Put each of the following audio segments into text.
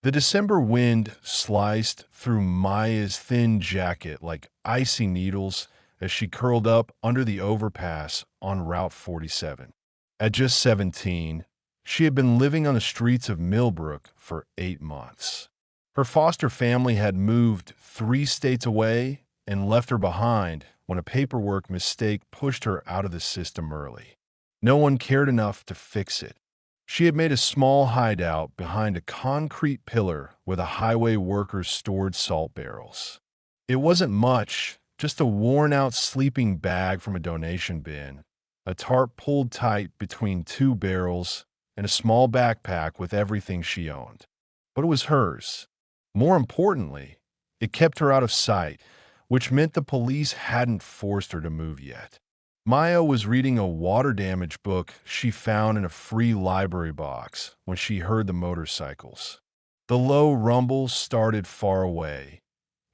The December wind sliced through Maya's thin jacket like icy needles as she curled up under the overpass on Route 47. At just 17, she had been living on the streets of Millbrook for 8 months. Her foster family had moved 3 states away and left her behind when a paperwork mistake pushed her out of the system early. No one cared enough to fix it. She had made a small hideout behind a concrete pillar where the highway workers stored salt barrels. It wasn't much, just a worn-out sleeping bag from a donation bin, a tarp pulled tight between 2 barrels, and a small backpack with everything she owned. But it was hers. More importantly, it kept her out of sight, which meant the police hadn't forced her to move yet. Maya was reading a water damage book she found in a free library box when she heard the motorcycles. The low rumbles started far away,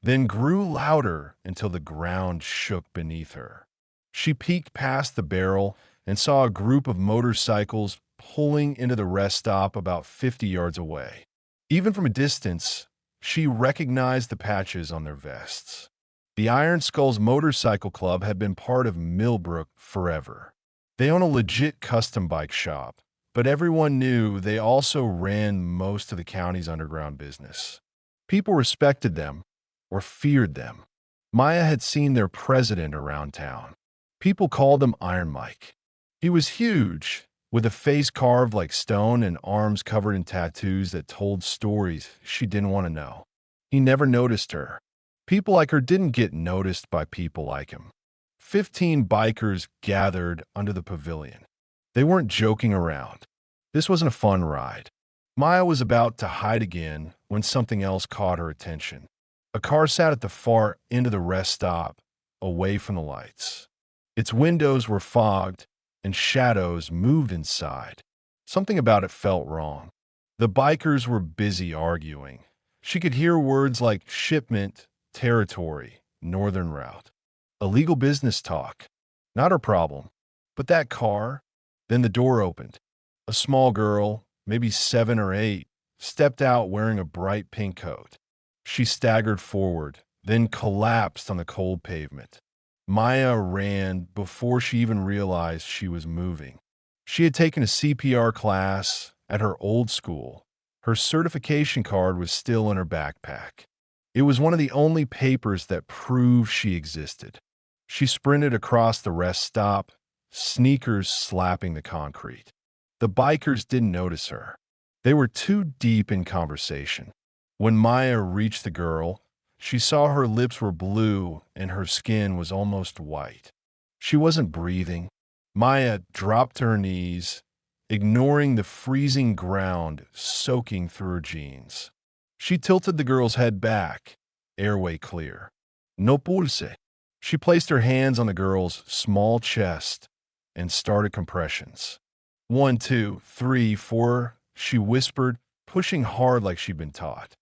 then grew louder until the ground shook beneath her. She peeked past the barrel and saw a group of motorcycles pulling into the rest stop about 50 yards away. Even from a distance, she recognized the patches on their vests. The Iron Skulls Motorcycle Club had been part of Millbrook forever. They own a legit custom bike shop, but everyone knew they also ran most of the county's underground business. People respected them or feared them. Maya had seen their president around town. People called him Iron Mike. He was huge, with a face carved like stone and arms covered in tattoos that told stories she didn't want to know. He never noticed her. People like her didn't get noticed by people like him. 15 bikers gathered under the pavilion. They weren't joking around. This wasn't a fun ride. Maya was about to hide again when something else caught her attention. A car sat at the far end of the rest stop, away from the lights. Its windows were fogged, and shadows moved inside. Something about it felt wrong. The bikers were busy arguing. She could hear words like shipment, territory, northern route. Illegal business talk. Not her problem. But that car. Then the door opened. A small girl, maybe 7 or 8, stepped out wearing a bright pink coat. She staggered forward, then collapsed on the cold pavement. Maya ran before she even realized she was moving. She had taken a CPR class at her old school. Her certification card was still in her backpack. It was one of the only papers that proved she existed. She sprinted across the rest stop, sneakers slapping the concrete. The bikers didn't notice her. They were too deep in conversation. When Maya reached the girl, she saw her lips were blue and her skin was almost white. She wasn't breathing. Maya dropped to her knees, ignoring the freezing ground soaking through her jeans. She tilted the girl's head back, airway clear. No pulse. She placed her hands on the girl's small chest and started compressions. 1, 2, 3, 4, she whispered, pushing hard like she'd been taught.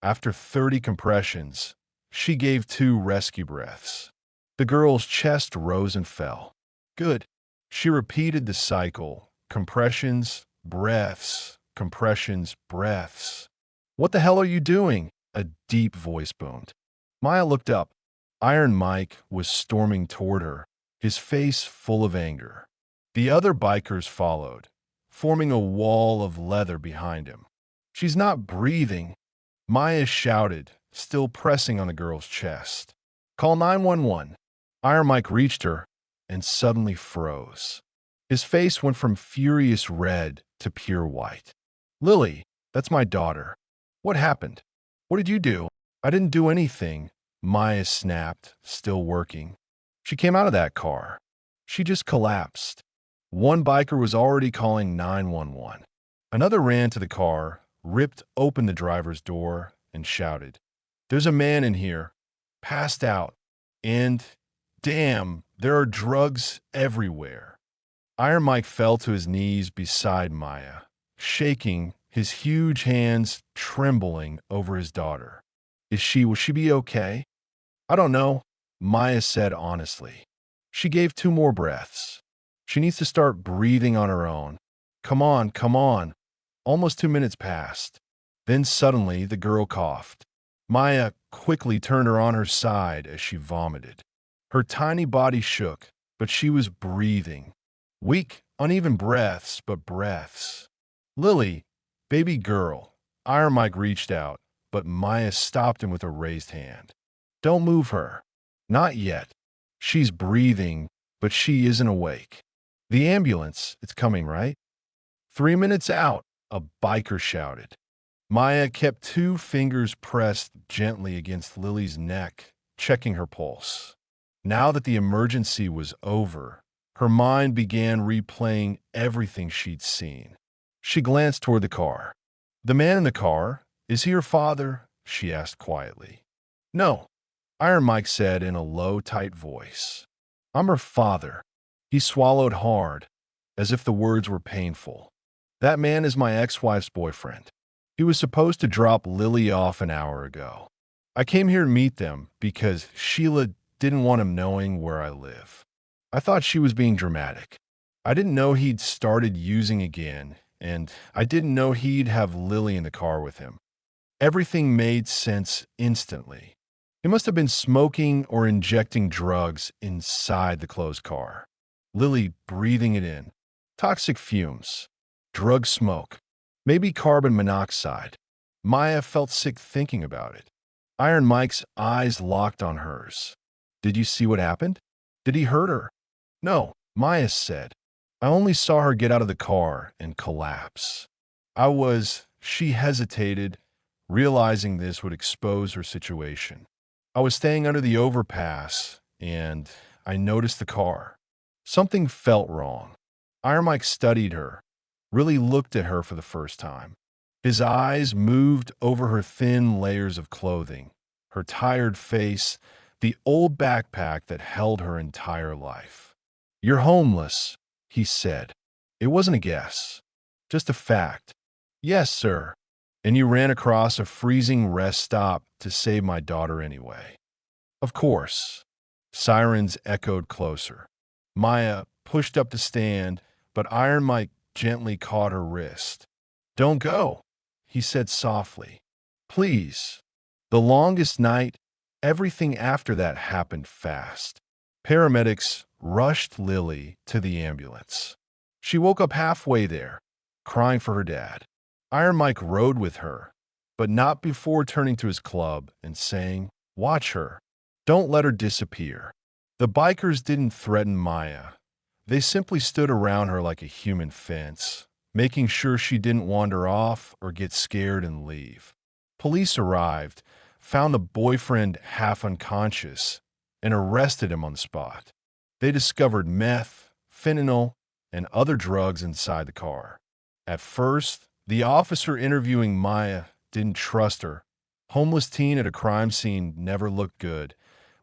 After 30 compressions, she gave 2 rescue breaths. The girl's chest rose and fell. Good. She repeated the cycle. Compressions, breaths, compressions, breaths. What the hell are you doing? A deep voice boomed. Maya looked up. Iron Mike was storming toward her, his face full of anger. The other bikers followed, forming a wall of leather behind him. She's not breathing. Maya shouted, still pressing on the girl's chest. Call 911. Iron Mike reached her and suddenly froze. His face went from furious red to pure white. Lily, that's my daughter. What happened? What did you do? I didn't do anything, Maya snapped, still working. She came out of that car. She just collapsed. One biker was already calling 911. Another ran to the car, ripped open the driver's door, and shouted, "There's a man in here, passed out, and, damn, there are drugs everywhere." Iron Mike fell to his knees beside Maya, shaking, his huge hands trembling over his daughter. Will she be okay? I don't know, Maya said honestly. She gave 2 more breaths. She needs to start breathing on her own. Come on, come on. Almost 2 minutes passed. Then suddenly the girl coughed. Maya quickly turned her on her side as she vomited. Her tiny body shook, but she was breathing. Weak, uneven breaths, but breaths. Lily, baby girl. Iron Mike reached out, but Maya stopped him with a raised hand. Don't move her. Not yet. She's breathing, but she isn't awake. The ambulance, it's coming, right? 3 minutes out, a biker shouted. Maya kept 2 fingers pressed gently against Lily's neck, checking her pulse. Now that the emergency was over, her mind began replaying everything she'd seen. She glanced toward the car. The man in the car, is he your father? She asked quietly. No, Iron Mike said in a low, tight voice. I'm her father. He swallowed hard, as if the words were painful. That man is my ex-wife's boyfriend. He was supposed to drop Lily off an hour ago. I came here to meet them because Sheila didn't want him knowing where I live. I thought she was being dramatic. I didn't know he'd started using again, and I didn't know he'd have Lily in the car with him. Everything made sense instantly. He must have been smoking or injecting drugs inside the closed car. Lily breathing it in. Toxic fumes. Drug smoke. Maybe carbon monoxide. Maya felt sick thinking about it. Iron Mike's eyes locked on hers. Did you see what happened? Did he hurt her? No, Maya said. I only saw her get out of the car and collapse. She hesitated, realizing this would expose her situation. I was staying under the overpass, and I noticed the car. Something felt wrong. Iron Mike studied her, really looked at her for the first time. His eyes moved over her thin layers of clothing, her tired face, the old backpack that held her entire life. You're homeless, he said. It wasn't a guess, just a fact. Yes, sir. And you ran across a freezing rest stop to save my daughter anyway. Of course. Sirens echoed closer. Maya pushed up to stand, but Iron Mike gently caught her wrist. Don't go, he said softly. Please. The longest night, everything after that happened fast. Paramedics rushed Lily to the ambulance. She woke up halfway there, crying for her dad. Iron Mike rode with her, but not before turning to his club and saying, watch her. Don't let her disappear. The bikers didn't threaten Maya. They simply stood around her like a human fence, making sure she didn't wander off or get scared and leave. Police arrived, found the boyfriend half unconscious, and arrested him on the spot. They discovered meth, fentanyl, and other drugs inside the car. At first, the officer interviewing Maya didn't trust her. Homeless teen at a crime scene never looked good,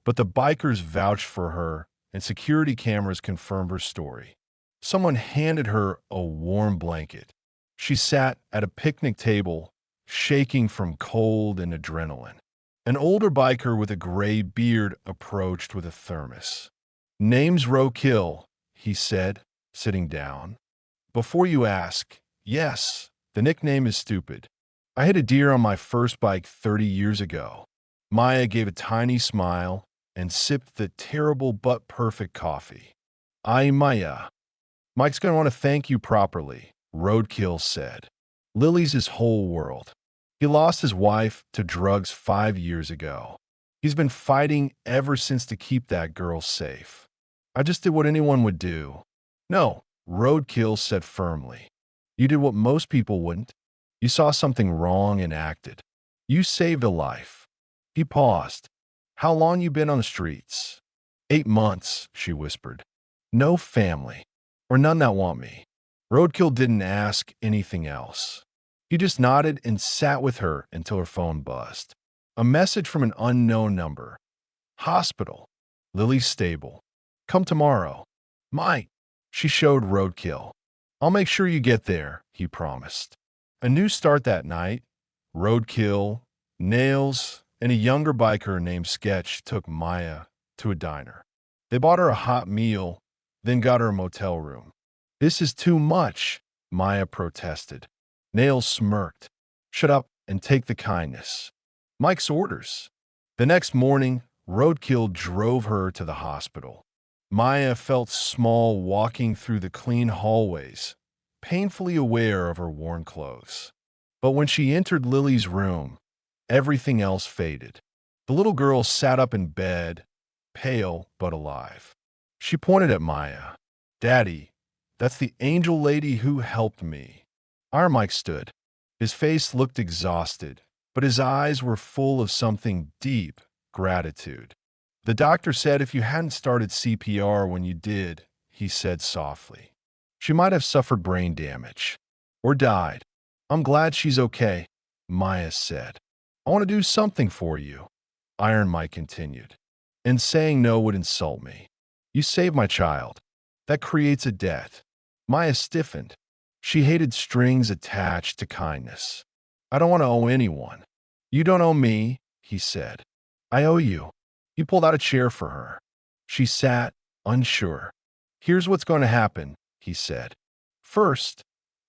but the bikers vouched for her and security cameras confirmed her story. Someone handed her a warm blanket. She sat at a picnic table, shaking from cold and adrenaline. An older biker with a gray beard approached with a thermos. Name's Roadkill, he said, sitting down. Before you ask, yes, the nickname is stupid. I hit a deer on my first bike 30 years ago. Maya gave a tiny smile and sipped the terrible but perfect coffee. Ay, Maya. Mike's going to want to thank you properly, Roadkill said. Lily's his whole world. He lost his wife to drugs 5 years ago. He's been fighting ever since to keep that girl safe. I just did what anyone would do. No, Roadkill said firmly. You did what most people wouldn't. You saw something wrong and acted. You saved a life. He paused. How long you been on the streets? 8 months, she whispered. No family, or none that want me. Roadkill didn't ask anything else. He just nodded and sat with her until her phone buzzed. A message from an unknown number. Hospital. Lily's stable. Come tomorrow. Mike. She showed Roadkill. I'll make sure you get there, he promised. A new start that night. Roadkill, Nails, and a younger biker named Sketch took Maya to a diner. They bought her a hot meal, then got her a motel room. This is too much, Maya protested. Nails smirked. Shut up and take the kindness. Mike's orders. The next morning, roadkill drove her to the hospital. Maya felt small walking through the clean hallways, painfully aware of her worn clothes. But when she entered Lily's room, everything else faded. The little girl sat up in bed, pale but alive. She pointed at Maya. "Daddy, that's the angel lady who helped me." Iron Mike stood. His face looked exhausted, but his eyes were full of something deep, gratitude. "The doctor said if you hadn't started CPR when you did," he said softly, "she might have suffered brain damage. Or died. I'm glad she's okay," Maya said. "I want to do something for you," Iron Mike continued. "And saying no would insult me. You saved my child. That creates a debt." Maya stiffened. She hated strings attached to kindness. "I don't want to owe anyone." "You don't owe me," he said. "I owe you." He pulled out a chair for her. She sat, unsure. "Here's what's going to happen," he said. "First,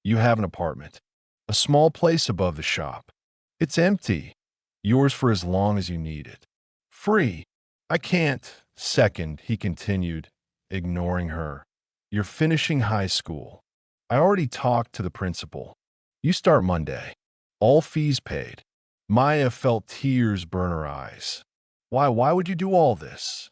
you have an apartment. A small place above the shop. It's empty. Yours for as long as you need it. Free." "I can't." "Second," he continued, ignoring her. "You're finishing high school. I already talked to the principal. You start Monday. All fees paid." Maya felt tears burn her eyes. Why would you do all this?"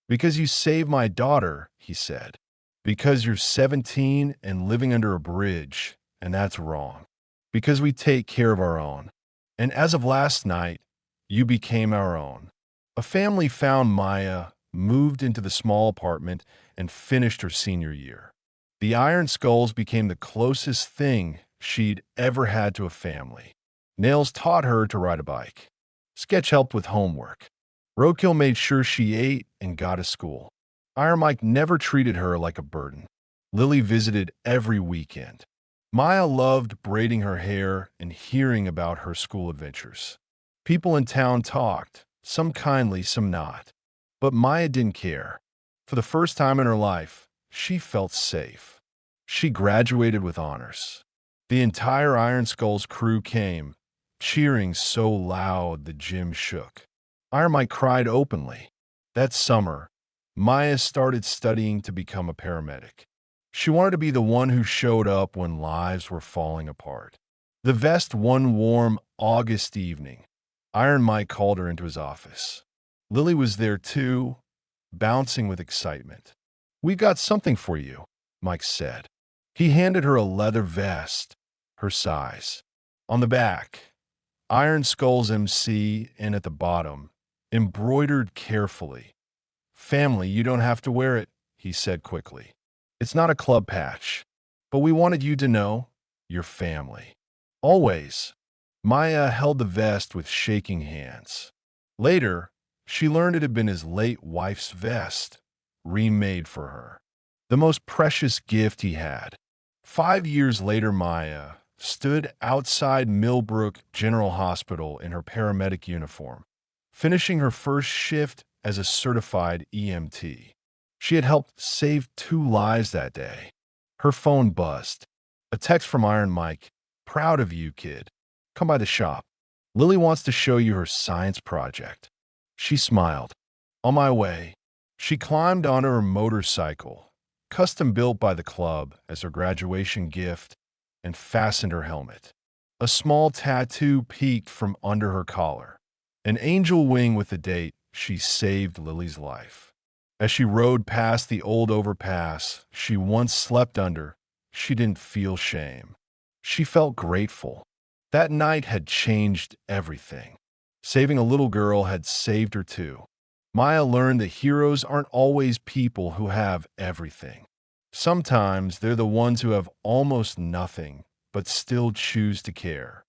"Because you saved my daughter," he said. "Because you're 17 and living under a bridge, and that's wrong. Because we take care of our own. And as of last night, you became our own." A family found Maya, moved into the small apartment, and finished her senior year. The Iron Skulls became the closest thing she'd ever had to a family. Nails taught her to ride a bike. Sketch helped with homework. Roadkill made sure she ate and got to school. Iron Mike never treated her like a burden. Lily visited every weekend. Maya loved braiding her hair and hearing about her school adventures. People in town talked, some kindly, some not. But Maya didn't care. For the first time in her life, she felt safe. She graduated with honors. The entire Iron Skulls crew came, cheering so loud the gym shook. Iron Mike cried openly. That summer, Maya started studying to become a paramedic. She wanted to be the one who showed up when lives were falling apart. The vest one warm August evening, Iron Mike called her into his office. Lily was there too, bouncing with excitement. "We've got something for you," Mike said. He handed her a leather vest, her size. On the back, Iron Skulls MC, and at the bottom, embroidered carefully. "Family, you don't have to wear it," he said quickly. "It's not a club patch, but we wanted you to know you're family. Always." Maya held the vest with shaking hands. Later, she learned it had been his late wife's vest, remade for her. The most precious gift he had. 5 years later, Maya stood outside Millbrook General Hospital in her paramedic uniform, finishing her first shift as a certified EMT. She had helped save 2 lives that day. Her phone buzzed. A text from Iron Mike. "Proud of you, kid. Come by the shop. Lily wants to show you her science project." She smiled. "On my way." She climbed onto her motorcycle, custom built by the club as her graduation gift, and fastened her helmet. A small tattoo peeked from under her collar. An angel wing with the date she saved Lily's life. As she rode past the old overpass she once slept under, she didn't feel shame. She felt grateful. That night had changed everything. Saving a little girl had saved her too. Maya learned that heroes aren't always people who have everything. Sometimes they're the ones who have almost nothing, but still choose to care.